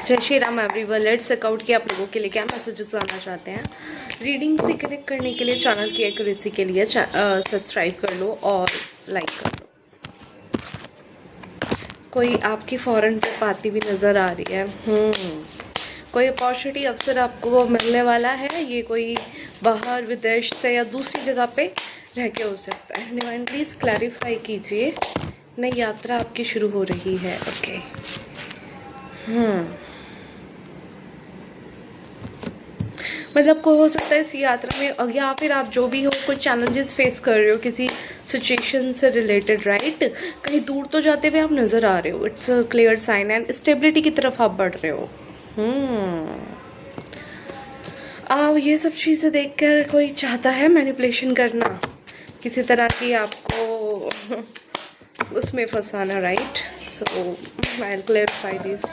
जय Shri Ram everyone. Let's check out कि आप लोगों के लिए क्या मैसेजेस आना चाहते हैं। रीडिंग से कनेक्ट करने के लिए चैनल की एक्यूरेसी के लिए सब्सक्राइब कर लो और लाइक कर लो। कोई आपकी फॉरेन ट्रिप आती भी नज़र आ रही है। कोई अपॉर्चुनिटी अवसर आपको मिलने वाला है। ये कोई बाहर विदेश से या दूसरी जगह पे रह के हो सकता है। डिवाइन प्लीज़ क्लैरिफाई कीजिए। नई यात्रा आपकी शुरू हो रही है। ओके। मतलब को हो सकता है इस यात्रा में, या फिर आप जो भी हो कुछ चैलेंजेस फेस कर रहे हो किसी सिचुएशन से रिलेटेड, राइट। कहीं दूर तो जाते हुए आप नज़र आ रहे हो। It's a clear sign and stability की तरफ आप बढ़ रहे हो। आप ये सब चीज़ें देखकर कोई चाहता है मैनिपुलेशन करना, किसी तरह की आपको उसमें फंसाना, right. So I will clarify this.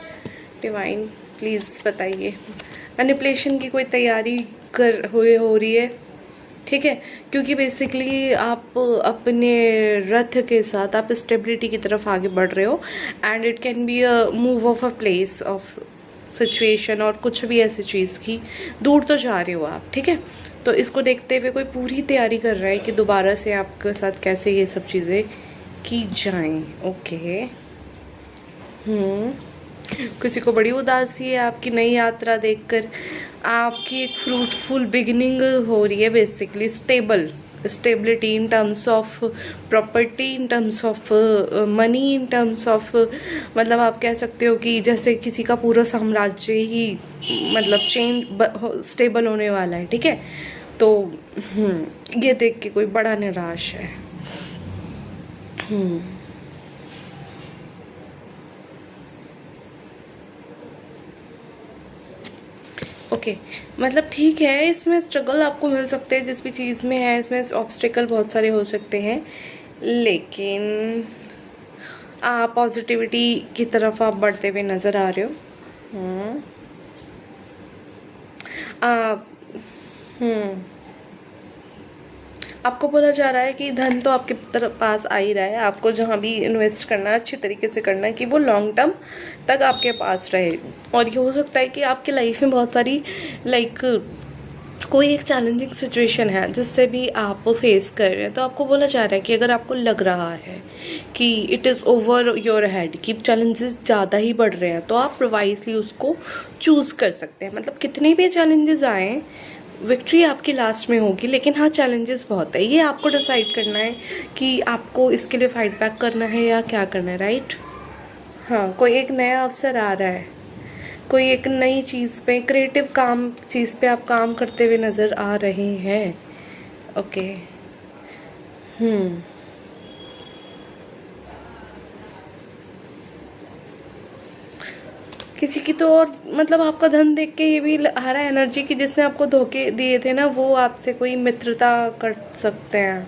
Divine please बताइए। मैनिपुलेशन की कोई तैयारी हो रही है, ठीक है। क्योंकि बेसिकली आप अपने रथ के साथ आप स्टेबिलिटी की तरफ आगे बढ़ रहे हो and it can be a move of a place of situation और कुछ भी ऐसी चीज़ की दूर तो जा रहे हो आप, ठीक है। तो इसको देखते हुए कोई पूरी तैयारी कर रहा है कि दोबारा से आपके साथ कैसे ये सब चीज़ें की जाएं। ओके। किसी को बड़ी उदासी है आपकी नई यात्रा देखकर। आपकी एक फ्रूटफुल बिगिनिंग हो रही है। Basically stability in terms of property, in terms of money, in terms of मतलब आप कह सकते हो कि जैसे किसी का पूरा साम्राज्य ही मतलब स्टेबल होने वाला है, ठीक है। तो ये देख के कोई बड़ा निराश है। ओके मतलब ठीक है। इसमें स्ट्रगल आपको मिल सकते हैं जिस भी चीज़ में है। इसमें ऑब्स्टिकल बहुत सारे हो सकते हैं, लेकिन पॉजिटिविटी की तरफ आप बढ़ते हुए नज़र आ रहे हो। आपको बोला जा रहा है कि धन तो आपके पास आ ही रहा है। आपको जहाँ भी इन्वेस्ट करना है अच्छी तरीके से करना है कि वो लॉन्ग टर्म तक आपके पास रहे। और ये हो सकता है कि आपके लाइफ में बहुत सारी कोई एक चैलेंजिंग सिचुएशन है जिससे भी आप फेस कर रहे हैं। तो आपको बोला जा रहा है कि अगर आपको लग रहा है कि it is over your head, कि चैलेंजेस ज़्यादा ही बढ़ रहे हैं, तो आप वाइजली उसको चूज़ कर सकते हैं। मतलब कितने भी चैलेंजेस आएँ, विक्ट्री आपकी लास्ट में होगी। लेकिन हाँ, चैलेंजेस बहुत है। ये आपको डिसाइड करना है कि आपको इसके लिए फाइट बैक करना है या क्या करना है, राइट। हाँ, कोई एक नया अवसर आ रहा है, कोई एक नई चीज़ पे, क्रिएटिव चीज़ पे आप काम करते हुए नज़र आ रहे हैं। ओके। किसी की तो और मतलब आपका धन देख के ये भी आ रहा है एनर्जी की जिसने आपको धोखे दिए थे ना, वो आपसे कोई मित्रता कर सकते हैं,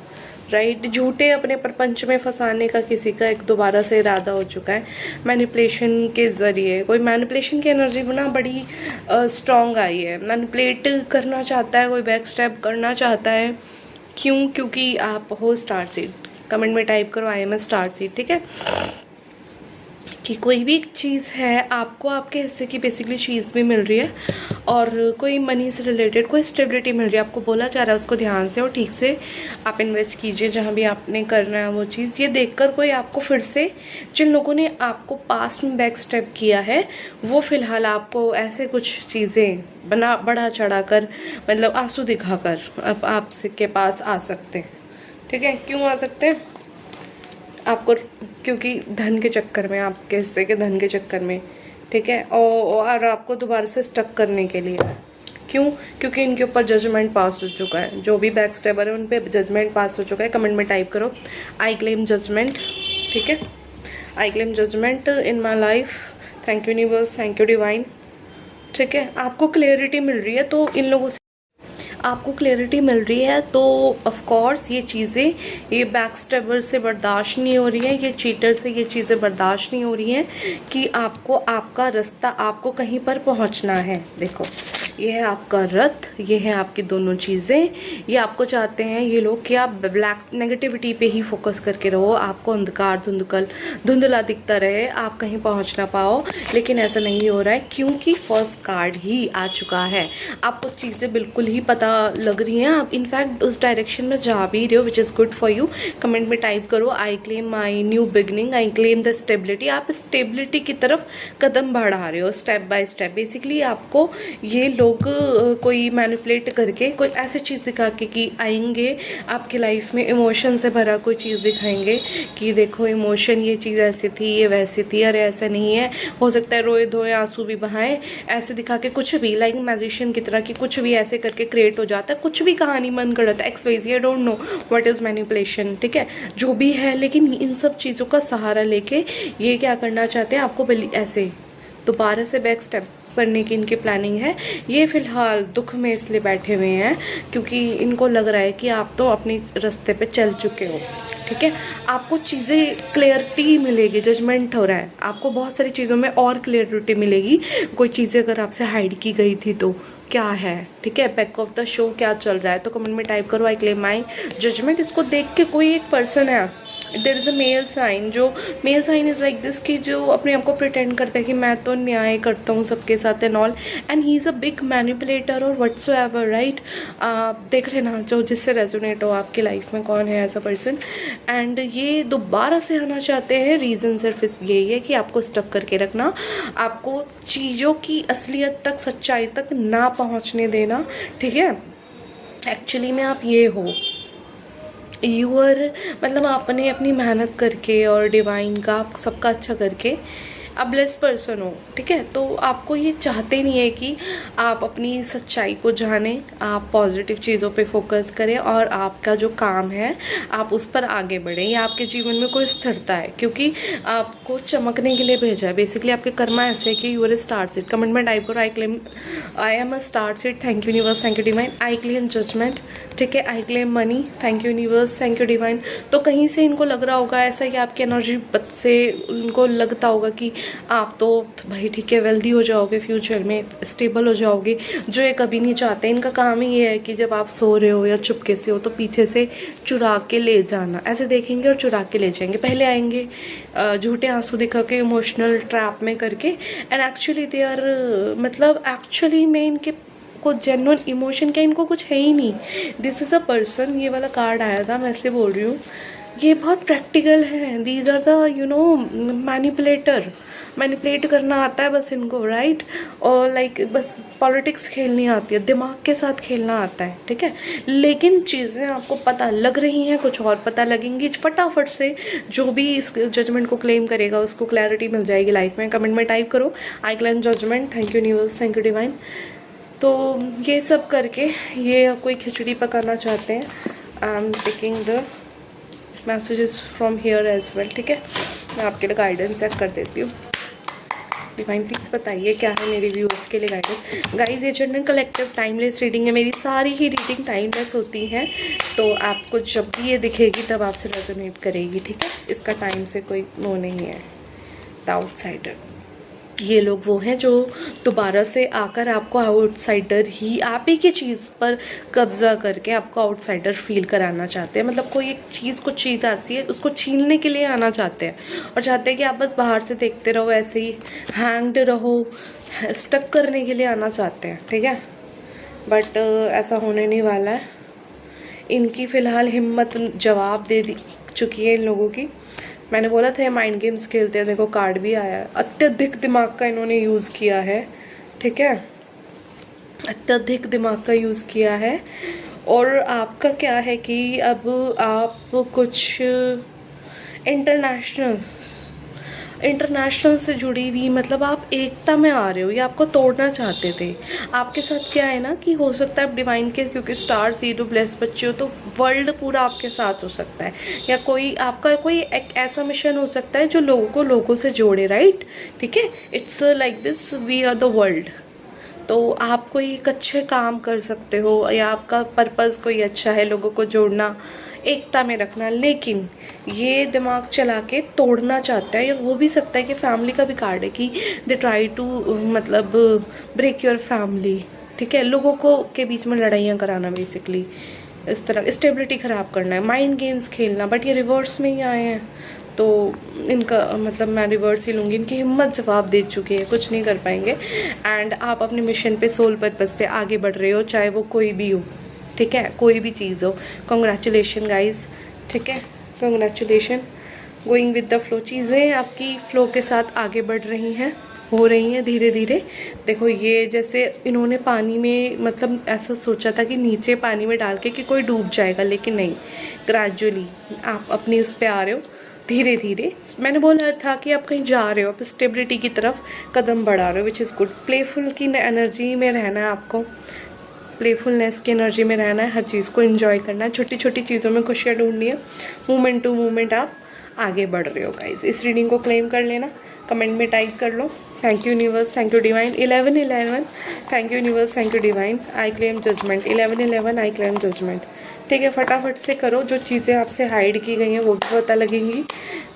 राइट। झूठे अपने प्रपंच में फंसाने का किसी का एक दोबारा से इरादा हो चुका है मैनिपुलेशन के ज़रिए। कोई मैनिपुलेशन की एनर्जी ना बड़ी स्ट्रॉन्ग आई है। मैनिपुलेट करना चाहता है, कोई बैक स्टेप करना चाहता है। क्यों? क्योंकि आप हो स्टार सीड। कमेंट में टाइप करो I am a star seed, ठीक है। कि कोई भी चीज़ है आपको आपके हिस्से की बेसिकली चीज़ भी मिल रही है और कोई मनी से रिलेटेड कोई स्टेबिलिटी मिल रही है। आपको बोला जा रहा है उसको ध्यान से और ठीक से आप इन्वेस्ट कीजिए जहाँ भी आपने करना है वो चीज़। ये देखकर कोई आपको फिर से, जिन लोगों ने आपको पास्ट में बैक स्टेप किया है, वो फ़िलहाल आपको ऐसे कुछ चीज़ें बढ़ा चढ़ा कर मतलब आंसू दिखाकर अब आपसे के पास आ सकते हैं, ठीक है। क्यों आ सकते हैं? आपको क्योंकि धन के चक्कर में, आपके हिस्से के धन के चक्कर में, ठीक है। और आपको दोबारा से स्टक करने के लिए। क्यों? क्योंकि इनके ऊपर जजमेंट पास हो चुका है। जो भी बैक स्टेपर है उन पे जजमेंट पास हो चुका है। कमेंट में टाइप करो आई क्लेम जजमेंट, ठीक है। I claim judgment in my life. Thank you universe, thank you divine, ठीक है। आपको क्लियरिटी मिल रही है तो इन लोगों से आपको क्लैरिटी मिल रही है तो ऑफ कोर्स ये चीज़ें, ये बैक स्टेपर से बर्दाश्त नहीं हो रही है, ये चीटर से ये चीज़ें बर्दाश्त नहीं हो रही हैं कि आपको आपका रास्ता, आपको कहीं पर पहुंचना है। देखो ये है आपका रथ, ये है आपकी दोनों चीज़ें। ये आपको चाहते हैं ये लोग कि आप ब्लैक नेगेटिविटी पे ही फोकस करके रहो, आपको अंधकार धुंधला दिखता रहे, आप कहीं पहुंच ना पाओ। लेकिन ऐसा नहीं हो रहा है क्योंकि फर्स्ट कार्ड ही आ चुका है। आपको चीज़ें बिल्कुल ही पता लग रही हैं, आप इनफैक्ट उस डायरेक्शन में जा भी रहे हो, which is good for you. Comment में टाइप करो I claim my new beginning, I claim the stability. आप स्टेबिलिटी की तरफ कदम बढ़ा रहे हो स्टेप बाय स्टेप। बेसिकली आपको ये लोग कोई मैनिपुलेट करके कोई ऐसी चीज़ दिखा के कि आएंगे आपकी लाइफ में, इमोशन से भरा कोई चीज़ दिखाएंगे कि देखो इमोशन, ये चीज़ ऐसी थी, ये वैसी थी, अरे ऐसा नहीं है, हो सकता है रोए धोए आंसू भी बहाएं, ऐसे दिखा के कुछ भी लाइक मैजिशियन की तरह कि कुछ भी ऐसे करके क्रिएट हो जाता है, कुछ भी कहानी मन गढ़त XYZ, I don't know what is manipulation, ठीक है, जो भी है। लेकिन इन सब चीज़ों का सहारा लेके ये क्या करना चाहते हैं, आपको ऐसे दोबारा से बैक स्टेप करने की इनकी प्लानिंग है। ये फ़िलहाल दुख में इसलिए बैठे हुए हैं क्योंकि इनको लग रहा है कि आप तो अपनी रास्ते पे चल चुके हो, ठीक है। आपको चीज़ें क्लियरिटी मिलेगी, जजमेंट हो रहा है, आपको बहुत सारी चीज़ों में और क्लियरिटी मिलेगी। कोई चीज़ें अगर आपसे हाइड की गई थी तो क्या है, ठीक है, बैक ऑफ द शो क्या चल रहा है, तो कमेंट में टाइप करो आई क्लेम माई जजमेंट। इसको देख के कोई एक पर्सन है, there is a male sign, जो male sign is like this कि जो अपने आप को प्रिटेंड करता है कि मैं तो न्याय करता हूँ सबके साथ and all, and he is a big manipulator और व्हाट्सो एवर, राइट। देख लेना जो जिससे रेजोनेट हो आपकी लाइफ में कौन है ऐसा पर्सन। एंड ये दोबारा से आना चाहते हैं, रीज़न सिर्फ यही है कि आपको स्टक करके रखना, आपको चीज़ों की असलियत तक, सच्चाई तक ना पहुँचने देना, ठीक है। एक्चुअली में आप ये हो, मतलब आपने अपनी मेहनत करके और डिवाइन का सबका अच्छा करके आप ब्लेस पर्सन हो, ठीक है। तो आपको ये चाहते नहीं है कि आप अपनी सच्चाई को जानें, आप पॉजिटिव चीज़ों पे फोकस करें और आपका जो काम है आप उस पर आगे बढ़ें। ये आपके जीवन में कोई स्थिरता है क्योंकि आपको चमकने के लिए भेजा है। बेसिकली आपके कर्मा ऐसे है कि you are a star seed. Comment में टाइप करो I claim I am a star seed, thank you universe, thank you divine. I claim judgment, ठीक है, I claim money, thank you universe, thank you divine. तो कहीं से इनको लग रहा होगा ऐसा कि आपकी एनर्जी से उनको लगता होगा कि आप तो भाई ठीक है वेल्दी हो जाओगे, फ्यूचर में स्टेबल हो जाओगे, जो ये कभी नहीं चाहते। इनका काम ही ये है कि जब आप सो रहे हो या चुपके से हो तो पीछे से चुरा के ले जाना, ऐसे देखेंगे और चुरा के ले जाएंगे। पहले आएंगे झूठे आंसू दिखा के, इमोशनल ट्रैप में करके, एंड एक्चुअली दे आर मतलब एक्चुअली में इनके को जेन्युइन इमोशन क्या इनको कुछ है ही नहीं। दिस इज़ अ पर्सन, ये वाला कार्ड आया था मैं इसलिए बोल रही हूँ, ये बहुत प्रैक्टिकल है। These are the you know manipulator, manipulate करना आता है बस इनको, राइट। और लाइक बस पॉलिटिक्स खेलनी आती है, दिमाग के साथ खेलना आता है, ठीक है। लेकिन चीज़ें आपको पता लग रही हैं, कुछ और पता लगेंगी, फटाफट से जो भी इस जजमेंट को क्लेम करेगा उसको क्लैरिटी मिल जाएगी लाइफ में। कमेंट में टाइप करो I claim judgment, thank you universe, thank you divine. तो ये सब करके ये कोई खिचड़ी पकाना चाहते हैं। I am taking the messages from here as well, ठीक है। मैं आपके लिए गाइडेंस चेक कर देती हूँ। डिवाइन प्लीज़ बताइए क्या है मेरे व्यूअर्स के लिए गाइडेंस। गाइज ये जनरल कलेक्टिव टाइमलेस रीडिंग है, मेरी सारी ही रीडिंग टाइमलेस होती हैं, तो आपको जब भी ये दिखेगी तब आपसे रेजोनेट करेगी, ठीक है। इसका टाइम से कोई वो नहीं है। द आउटसाइडर, ये लोग वो हैं जो दोबारा से आकर आपको आउटसाइडर ही, आप ही की चीज़ पर कब्जा करके आपको आउटसाइडर फील कराना चाहते हैं। मतलब कोई एक चीज़, कुछ चीज़ ऐसी है उसको छीनने के लिए आना चाहते हैं और चाहते हैं कि आप बस बाहर से देखते रहो, ऐसे ही हैंग्ड रहो, स्टक करने के लिए आना चाहते हैं, ठीक है। बट ऐसा होने नहीं वाला है। इनकी फ़िलहाल हिम्मत जवाब दे दी चुकी है इन लोगों की। मैंने बोला था माइंड गेम्स खेलते हैं, देखो कार्ड भी आया है। अत्यधिक दिमाग का इन्होंने यूज़ किया है, ठीक है, अत्यधिक दिमाग का यूज़ किया है। और आपका क्या है कि अब आप कुछ इंटरनेशनल से जुड़ी हुई, मतलब आप एकता में आ रहे हो, ये आपको तोड़ना चाहते थे। आपके साथ क्या है ना कि हो सकता है आप डिवाइन के, क्योंकि स्टार सीड ब्लेस बच्चे हो, तो वर्ल्ड पूरा आपके साथ हो सकता है, या कोई आपका कोई एक ऐसा मिशन हो सकता है जो लोगों को लोगों से जोड़े, राइट, ठीक है। It's like this, we are the world. तो आप कोई एक अच्छे काम कर सकते हो, या आपका पर्पज़ कोई अच्छा है, लोगों को जोड़ना, एकता में रखना। लेकिन ये दिमाग चला के तोड़ना चाहता है, या हो भी सकता है कि फैमिली का भी कार्ड है कि दे ट्राई टू मतलब ब्रेक योर फैमिली, ठीक है, लोगों को के बीच में लड़ाइयाँ कराना, बेसिकली इस तरह स्टेबिलिटी ख़राब करना है, माइंड गेम्स खेलना। बट ये रिवर्स में ही आए हैं, तो इनका मतलब मैं रिवर्स ही लूँगी। इनकी हिम्मत जवाब दे चुकी है, कुछ नहीं कर पाएंगे। एंड आप अपने मिशन पे, सोल पर्पस पे आगे बढ़ रहे हो, चाहे वो कोई भी हो, ठीक है, कोई भी चीज़ हो। कॉन्ग्रेचुलेशन गाइज, ठीक है, congratulation. Going with the flow, चीज़ें आपकी फ्लो के साथ आगे बढ़ रही हैं, हो रही हैं धीरे धीरे। देखो ये जैसे इन्होंने पानी में मतलब ऐसा सोचा था कि नीचे पानी में डाल के कि कोई डूब जाएगा, लेकिन नहीं, ग्रेजुअली आप अपनी उस पे आ रहे हो धीरे धीरे। मैंने बोला था कि आप कहीं जा रहे हो, आप स्टेबिलिटी की तरफ कदम बढ़ा रहे हो, विच इज़ गुड। प्लेफुल की एनर्जी में रहना है आपको, प्लेफुलनेस की एनर्जी में रहना है, हर चीज़ को एंजॉय करना है, छोटी छोटी चीज़ों में खुशियाँ ढूंढनी है। मूवमेंट टू मूवमेंट आप आगे बढ़ रहे हो गाइज। इस रीडिंग को क्लेम कर लेना, कमेंट में टाइप कर लो, thank you universe, thank you divine. 1111, thank you universe, thank you divine, I claim judgment. 1111, I claim judgment. ठीक है, फटाफट से करो, जो चीज़ें आपसे हाइड की गई हैं वो भी पता लगेंगी,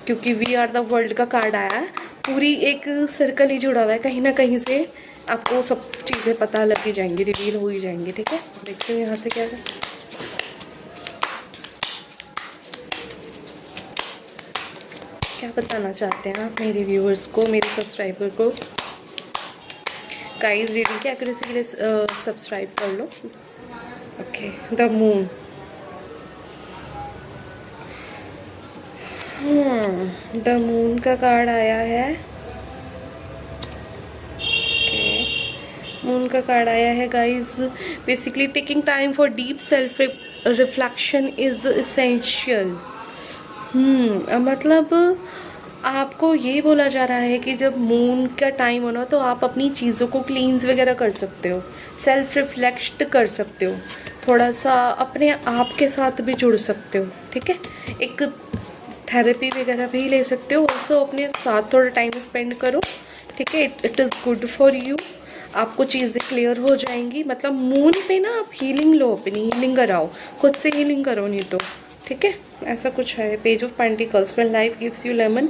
क्योंकि वी आर द वर्ल्ड का कार्ड आया है। पूरी एक सर्कल ही जुड़ा हुआ है, कहीं ना कहीं से आपको सब चीज़ें पता लग ही जाएंगी, रिवील हो ही जाएंगी। ठीक है, देखते हैं यहाँ से क्या है। क्या बताना चाहते हैं आप मेरे व्यूअर्स को, मेरे सब्सक्राइबर को। गाइस रीडिंग की एक्यूरेसी के लिए सब्सक्राइब कर लो। Okay, the moon. The moon का कार्ड आया है। मून का कार्ड आया है guys. Basically taking time for deep self reflection is essential. मतलब आपको ये बोला जा रहा है कि जब मून का टाइम होना तो आप अपनी चीज़ों को क्लींस वगैरह कर सकते हो, सेल्फ रिफ्लेक्ट कर सकते हो, थोड़ा सा अपने आप के साथ भी जुड़ सकते हो। ठीक है, एक थेरेपी वगैरह भी ले सकते हो, ऑल्सो अपने साथ थोड़ा टाइम स्पेंड करो। ठीक है, it is good for you. आपको चीज़ें क्लियर हो जाएंगी। मतलब मून पे ना आप हीलिंग लो, अपनी हीलिंग कराओ, खुद से हीलिंग करो, नहीं तो। ठीक है, ऐसा कुछ है। Page of pentacles, when life gives you lemon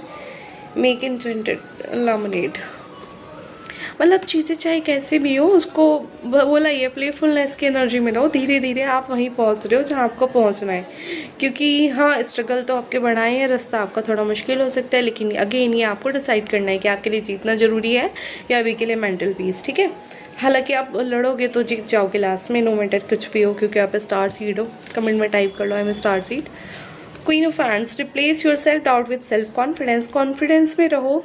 make intended lemonade. मतलब चीज़ें चाहे कैसे भी हो, उसको बोला ये प्लेफुलनेस की एनर्जी में रहो, धीरे धीरे आप वहीं पहुंच रहे हो जहां आपको पहुंचना है। क्योंकि हाँ, स्ट्रगल तो आपके बढ़ाए हैं, रास्ता आपका थोड़ा मुश्किल हो सकता है, लेकिन अगेन ये आपको डिसाइड करना है कि आपके लिए जीतना ज़रूरी है या अभी के लिए मेंटल पीस। ठीक है, हालांकि आप लड़ोगे तो जीत जाओगे लास्ट में, नो मैटर कुछ भी हो, क्योंकि आप स्टार सीड हो। कमेंट में टाइप कर लो, I am star seed. Queen of hands, replace your self doubt with self confidence. Confidence में रहो,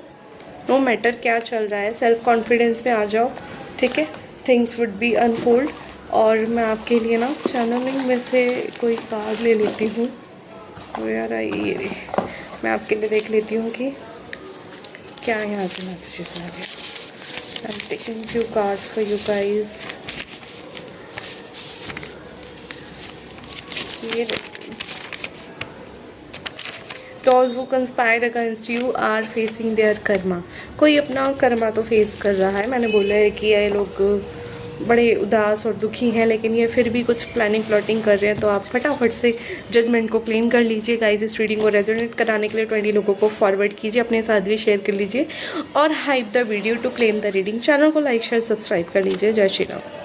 नो मैटर क्या चल रहा है, सेल्फ कॉन्फिडेंस में आ जाओ। ठीक है, थिंग्स वुड बी अनफोल्ड। और मैं आपके लिए ना चैनलिंग में से कोई कार्ड ले लेती हूँ। यार ये मैं आपके लिए देख लेती हूँ कि क्या यहाँ से मैसेजेस आ रहे हैं। I am taking few cards for you guys. ये Those who conspired against you are facing their karma। कोई अपना कर्मा तो फेस कर रहा है। मैंने बोला है कि ये लोग बड़े उदास और दुखी हैं, लेकिन ये फिर भी कुछ प्लानिंग प्लॉटिंग कर रहे हैं। तो आप फटाफट से जजमेंट को क्लेम कर लीजिए गाइस। इस रीडिंग को रेजोनेट कराने के लिए 20 लोगों को फॉरवर्ड कीजिए, अपने साथ भी शेयर कर लीजिए और hype the video to claim the reading. Channel को लाइक शेयर सब्सक्राइब कर लीजिए। जय श्री राम।